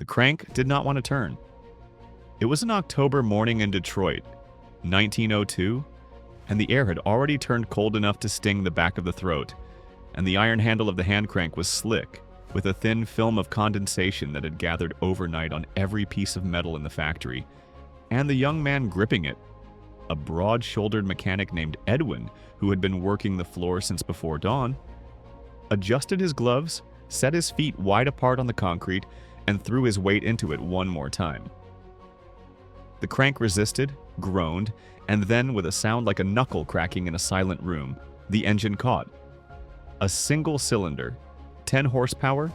The crank did not want to turn. It was an October morning in Detroit, 1902, and the air had already turned cold enough to sting the back of the throat, and the iron handle of the hand crank was slick, with a thin film of condensation that had gathered overnight on every piece of metal in the factory, and the young man gripping it, a broad-shouldered mechanic named Edwin, who had been working the floor since before dawn, adjusted his gloves, set his feet wide apart on the concrete, and threw his weight into it one more time. The crank resisted, groaned, and then, with a sound like a knuckle cracking in a silent room, the engine caught. A single cylinder, 10 horsepower,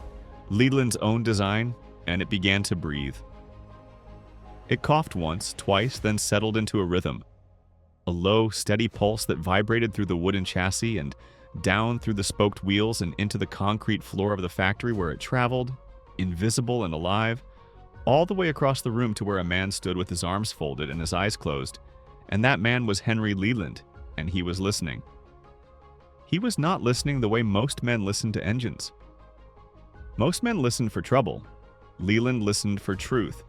Leland's own design, and it began to breathe. It coughed once, twice, then settled into a rhythm. A low, steady pulse that vibrated through the wooden chassis and down through the spoked wheels and into the concrete floor of the factory where it traveled, invisible and alive, all the way across the room to where a man stood with his arms folded and his eyes closed, and that man was Henry Leland, and he was listening. He was not listening the way most men listen to engines. Most men listen for trouble. Leland listened for truth.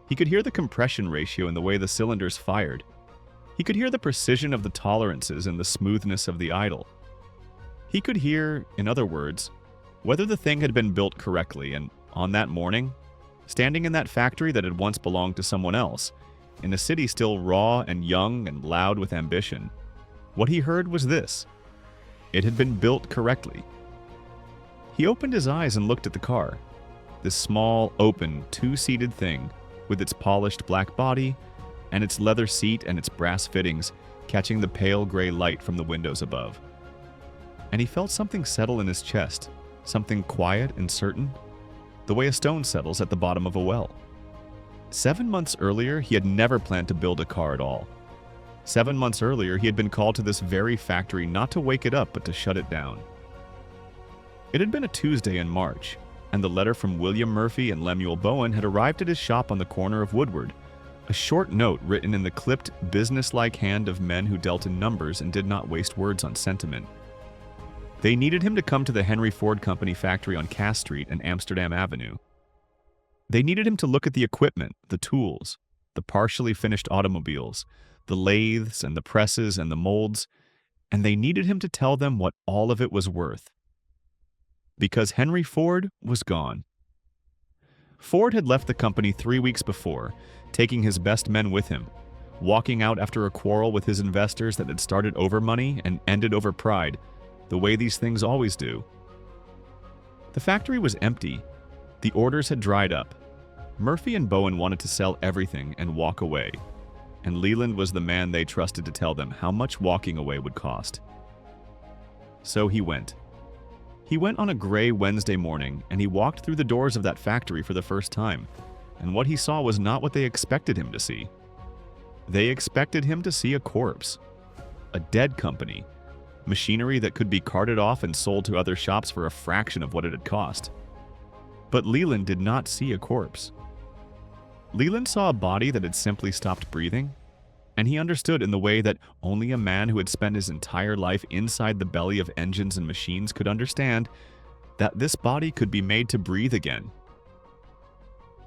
He could hear the compression ratio in the way the cylinders fired. He could hear the precision of the tolerances and the smoothness of the idle. He could hear, in other words, whether the thing had been built correctly, and on that morning, standing in that factory that had once belonged to someone else, in a city still raw and young and loud with ambition, what he heard was this: it had been built correctly. He opened his eyes and looked at the car, this small, open, two-seated thing with its polished black body and its leather seat and its brass fittings catching the pale gray light from the windows above. And he felt something settle in his chest, something quiet and certain, the way a stone settles at the bottom of a well. 7 months earlier, he had never planned to build a car at all. 7 months earlier, he had been called to this very factory not to wake it up, but to shut it down. It had been a Tuesday in March, and the letter from William Murphy and Lemuel Bowen had arrived at his shop on the corner of Woodward, a short note written in the clipped, businesslike hand of men who dealt in numbers and did not waste words on sentiment. They needed him to come to the Henry Ford Company factory on Cass Street and Amsterdam Avenue. They needed him to look at the equipment, the tools, the partially finished automobiles, the lathes and the presses and the molds, and they needed him to tell them what all of it was worth. Because Henry Ford was gone. Ford had left the company 3 weeks before, taking his best men with him, walking out after a quarrel with his investors that had started over money and ended over pride, the way these things always do. The factory was empty. The orders had dried up. Murphy and Bowen wanted to sell everything and walk away, and Leland was the man they trusted to tell them how much walking away would cost. So he went. He went on a gray Wednesday morning, and he walked through the doors of that factory for the first time, and what he saw was not what they expected him to see. They expected him to see a corpse, a dead company, machinery that could be carted off and sold to other shops for a fraction of what it had cost. But Leland did not see a corpse. Leland saw a body that had simply stopped breathing, and he understood in the way that only a man who had spent his entire life inside the belly of engines and machines could understand, that this body could be made to breathe again.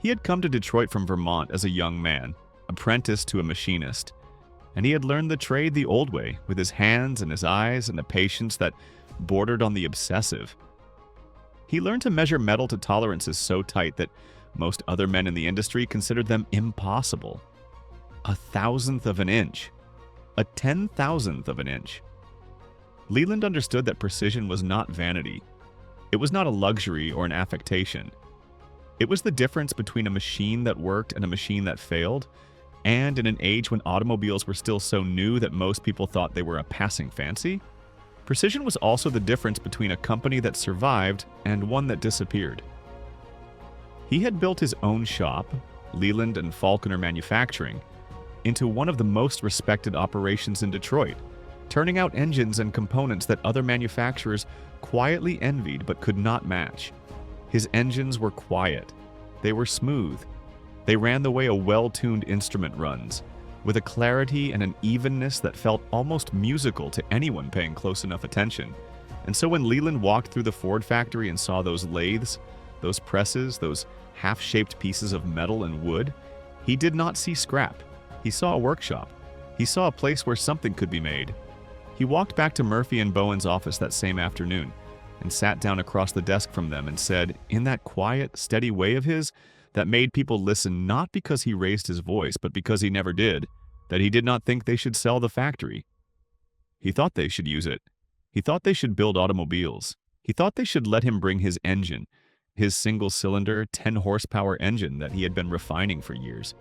He had come to Detroit from Vermont as a young man, apprenticed to a machinist, and he had learned the trade the old way, with his hands and his eyes and a patience that bordered on the obsessive. He learned to measure metal to tolerances so tight that most other men in the industry considered them impossible. 1/1000th of an inch. 1/10,000th of an inch. Leland understood that precision was not vanity. It was not a luxury or an affectation. It was the difference between a machine that worked and a machine that failed, and in an age when automobiles were still so new that most people thought they were a passing fancy, precision was also the difference between a company that survived and one that disappeared. He had built his own shop, Leland and Falconer Manufacturing, into one of the most respected operations in Detroit, turning out engines and components that other manufacturers quietly envied but could not match. His engines were quiet. They were smooth. They ran the way a well-tuned instrument runs, with a clarity and an evenness that felt almost musical to anyone paying close enough attention. And so when Leland walked through the Ford factory and saw those lathes, those presses, those half-shaped pieces of metal and wood, he did not see scrap. He saw a workshop. He saw a place where something could be made. He walked back to Murphy and Bowen's office that same afternoon and sat down across the desk from them and said, in that quiet, steady way of his that made people listen not because he raised his voice, but because he never did, that he did not think they should sell the factory. He thought they should use it. He thought they should build automobiles. He thought they should let him bring his engine, his single-cylinder, 10-horsepower engine that he had been refining for years,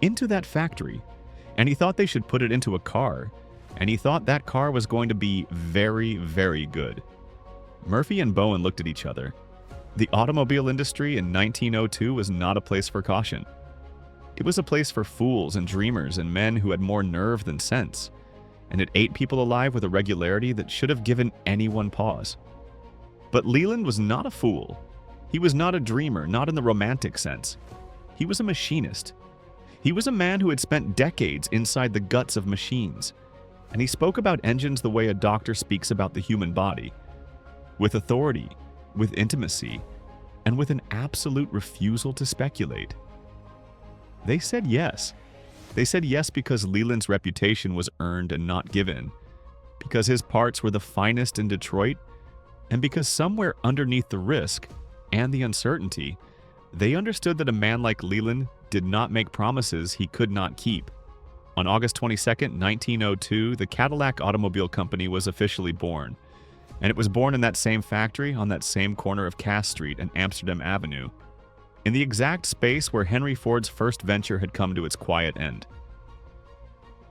into that factory, and he thought they should put it into a car, and he thought that car was going to be very, very good. Murphy and Bowen looked at each other. The automobile industry in 1902 was not a place for caution. It was a place for fools and dreamers and men who had more nerve than sense, and it ate people alive with a regularity that should have given anyone pause. But Leland was not a fool. He was not a dreamer, not in the romantic sense. He was a machinist. He was a man who had spent decades inside the guts of machines, and he spoke about engines the way a doctor speaks about the human body, with authority, with intimacy, and with an absolute refusal to speculate. They said yes. They said yes because Leland's reputation was earned and not given, because his parts were the finest in Detroit, and because somewhere underneath the risk and the uncertainty, they understood that a man like Leland did not make promises he could not keep. On August 22, 1902, the Cadillac Automobile Company was officially born, and it was born in that same factory on that same corner of Cass Street and Amsterdam Avenue, in the exact space where Henry Ford's first venture had come to its quiet end.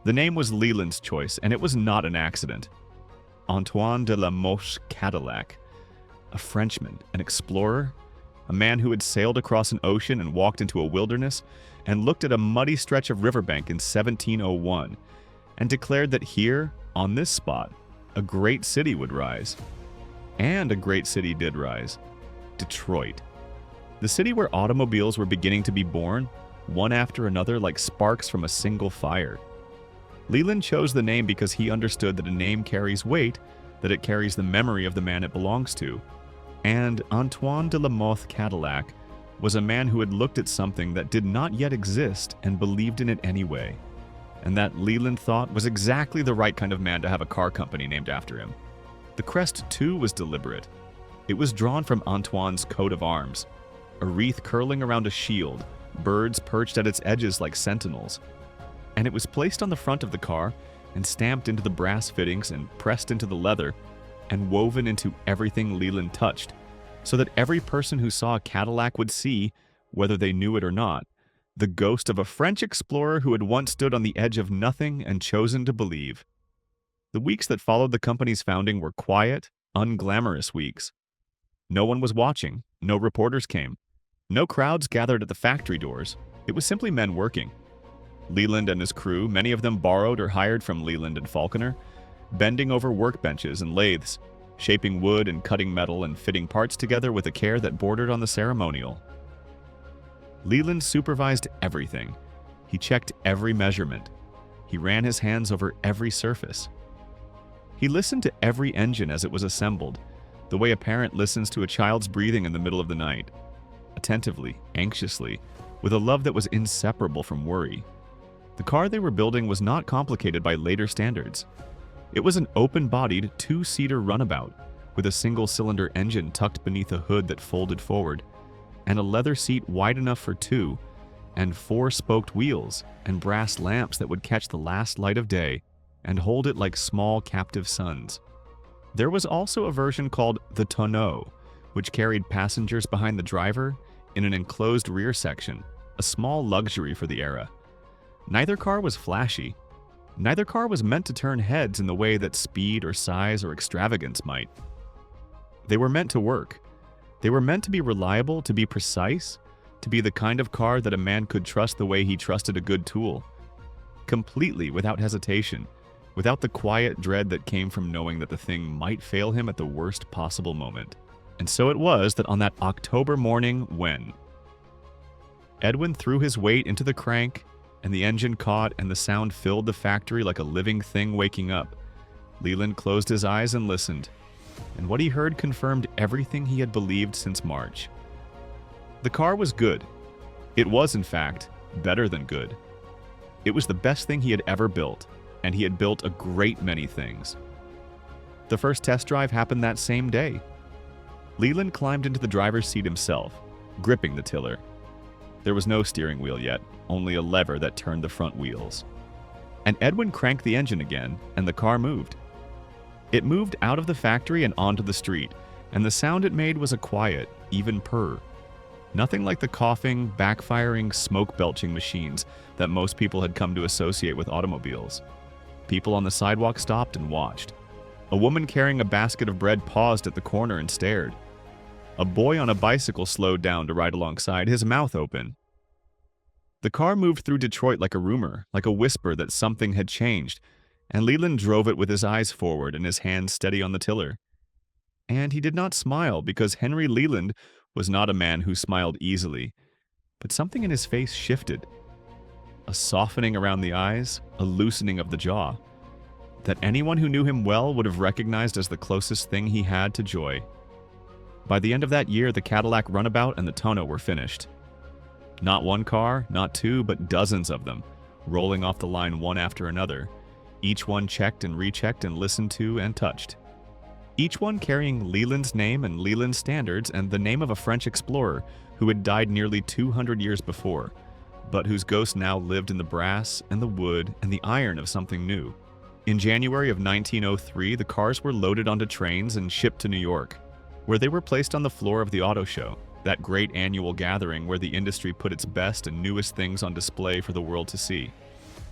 The name was Leland's choice, and it was not an accident. Antoine de la Mothe Cadillac, a Frenchman, an explorer, a man who had sailed across an ocean and walked into a wilderness and looked at a muddy stretch of riverbank in 1701 and declared that here, on this spot, a great city would rise. And a great city did rise. Detroit. The city where automobiles were beginning to be born, one after another like sparks from a single fire. Leland chose the name because he understood that a name carries weight, that it carries the memory of the man it belongs to. And Antoine de la Mothe Cadillac was a man who had looked at something that did not yet exist and believed in it anyway. And that Leland thought was exactly the right kind of man to have a car company named after him. The crest, too, was deliberate. It was drawn from Antoine's coat of arms, a wreath curling around a shield, birds perched at its edges like sentinels. And it was placed on the front of the car and stamped into the brass fittings and pressed into the leather and woven into everything Leland touched, so that every person who saw a Cadillac would see, whether they knew it or not, the ghost of a French explorer who had once stood on the edge of nothing and chosen to believe. The weeks that followed the company's founding were quiet, unglamorous weeks. No one was watching, no reporters came, no crowds gathered at the factory doors. It was simply men working. Leland and his crew, many of them borrowed or hired from Leland and Falconer, bending over workbenches and lathes, shaping wood and cutting metal and fitting parts together with a care that bordered on the ceremonial. Leland supervised everything. He checked every measurement. He ran his hands over every surface. He listened to every engine as it was assembled, the way a parent listens to a child's breathing in the middle of the night, attentively, anxiously, with a love that was inseparable from worry. The car they were building was not complicated by later standards. It was an open-bodied, two-seater runabout, with a single-cylinder engine tucked beneath a hood that folded forward, and a leather seat wide enough for two, and four-spoked wheels, and brass lamps that would catch the last light of day and hold it like small captive suns. There was also a version called the tonneau, which carried passengers behind the driver in an enclosed rear section, a small luxury for the era. Neither car was flashy. Neither car was meant to turn heads in the way that speed or size or extravagance might. They were meant to work. They were meant to be reliable, to be precise, to be the kind of car that a man could trust the way he trusted a good tool. Completely without hesitation, without the quiet dread that came from knowing that the thing might fail him at the worst possible moment. And so it was that on that October morning when Edwin threw his weight into the crank, and the engine caught and the sound filled the factory like a living thing waking up, Leland closed his eyes and listened, and what he heard confirmed everything he had believed since March. The car was good. It was, in fact, better than good. It was the best thing he had ever built, and he had built a great many things. The first test drive happened that same day. Leland climbed into the driver's seat himself, gripping the tiller. There was no steering wheel yet, only a lever that turned the front wheels. And Edwin cranked the engine again, and the car moved. It moved out of the factory and onto the street, and the sound it made was a quiet, even purr. Nothing like the coughing, backfiring, smoke-belching machines that most people had come to associate with automobiles. People on the sidewalk stopped and watched. A woman carrying a basket of bread paused at the corner and stared. A boy on a bicycle slowed down to ride alongside, his mouth open. The car moved through Detroit like a rumor, like a whisper that something had changed, and Leland drove it with his eyes forward and his hands steady on the tiller. And he did not smile because Henry Leland was not a man who smiled easily, but something in his face shifted. A softening around the eyes, a loosening of the jaw, that anyone who knew him well would have recognized as the closest thing he had to joy. By the end of that year, the Cadillac Runabout and the Tonneau were finished. Not one car, not two, but dozens of them, rolling off the line one after another, each one checked and rechecked and listened to and touched. Each one carrying Leland's name and Leland's standards and the name of a French explorer who had died nearly 200 years before, but whose ghost now lived in the brass and the wood and the iron of something new. In January of 1903, the cars were loaded onto trains and shipped to New York, where they were placed on the floor of the auto show, that great annual gathering where the industry put its best and newest things on display for the world to see.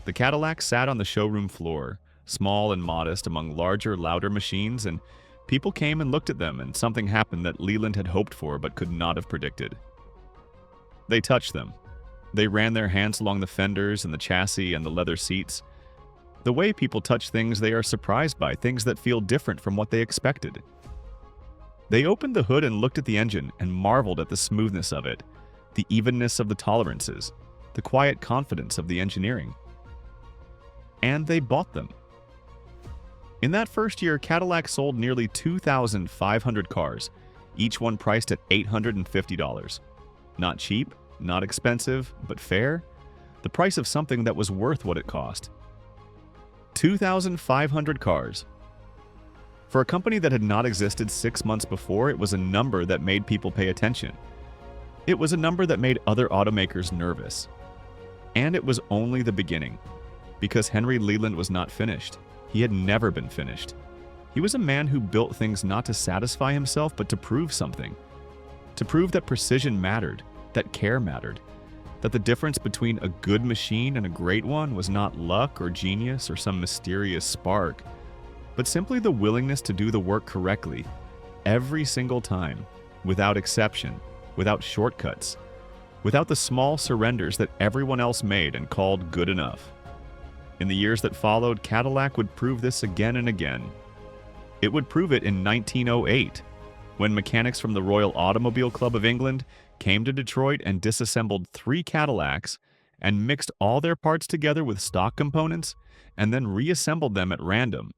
The Cadillac sat on the showroom floor, small and modest among larger, louder machines, and people came and looked at them, and something happened that Leland had hoped for but could not have predicted. They touched them. They ran their hands along the fenders and the chassis and the leather seats. The way people touch things they are surprised by, things that feel different from what they expected. They opened the hood and looked at the engine and marveled at the smoothness of it, the evenness of the tolerances, the quiet confidence of the engineering. And they bought them. In that first year, Cadillac sold nearly 2,500 cars, each one priced at $850. Not cheap, not expensive, but fair. The price of something that was worth what it cost. 2,500 cars. For a company that had not existed 6 months before, it was a number that made people pay attention. It was a number that made other automakers nervous. And it was only the beginning, because Henry Leland was not finished. He had never been finished. He was a man who built things not to satisfy himself, but to prove something. To prove that precision mattered, that care mattered, that the difference between a good machine and a great one was not luck or genius or some mysterious spark, but simply the willingness to do the work correctly, every single time, without exception, without shortcuts, without the small surrenders that everyone else made and called good enough. In the years that followed, Cadillac would prove this again and again. It would prove it in 1908, when mechanics from the Royal Automobile Club of England came to Detroit and disassembled 3 Cadillacs and mixed all their parts together with stock components and then reassembled them at random.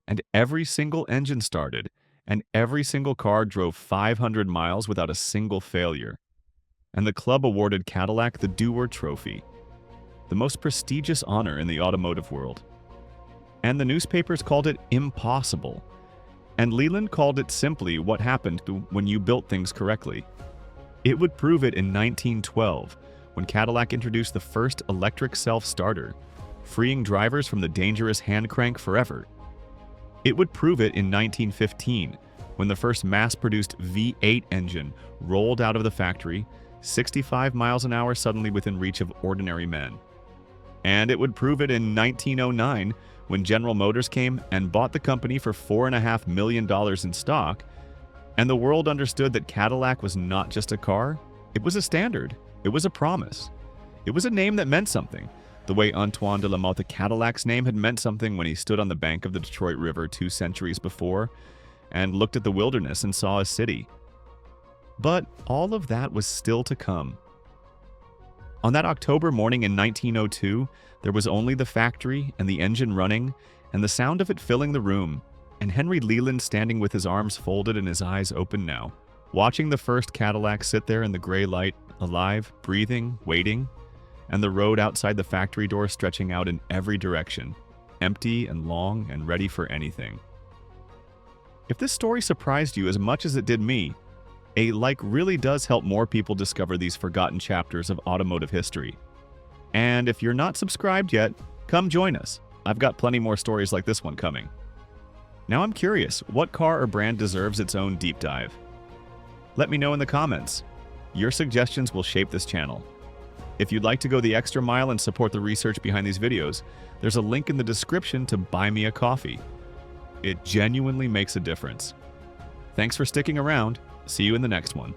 And every single engine started, and every single car drove 500 miles without a single failure. And the club awarded Cadillac the Dewar Trophy, the most prestigious honor in the automotive world. And the newspapers called it impossible. And Leland called it simply what happened when you built things correctly. It would prove it in 1912, when Cadillac introduced the first electric self-starter, freeing drivers from the dangerous hand crank forever. It would prove it in 1915, when the first mass-produced V8 engine rolled out of the factory, 65 miles an hour suddenly within reach of ordinary men. And it would prove it in 1909, when General Motors came and bought the company for $4.5 million in stock, and the world understood that Cadillac was not just a car, it was a standard, it was a promise. It was a name that meant something, the way Antoine de la Mothe Cadillac's name had meant something when he stood on the bank of the Detroit River 2 centuries before and looked at the wilderness and saw a city. But all of that was still to come. On that October morning in 1902, there was only the factory and the engine running and the sound of it filling the room, and Henry Leland standing with his arms folded and his eyes open now, Watching the first Cadillac sit there in the gray light, alive, breathing, waiting, and the road outside the factory door stretching out in every direction, empty and long and ready for anything. If this story surprised you as much as it did me, a like really does help more people discover these forgotten chapters of automotive history. And if you're not subscribed yet, come join us. I've got plenty more stories like this one coming. Now I'm curious, what car or brand deserves its own deep dive? Let me know in the comments. Your suggestions will shape this channel. If you'd like to go the extra mile and support the research behind these videos, there's a link in the description to buy me a coffee. It genuinely makes a difference. Thanks for sticking around. See you in the next one.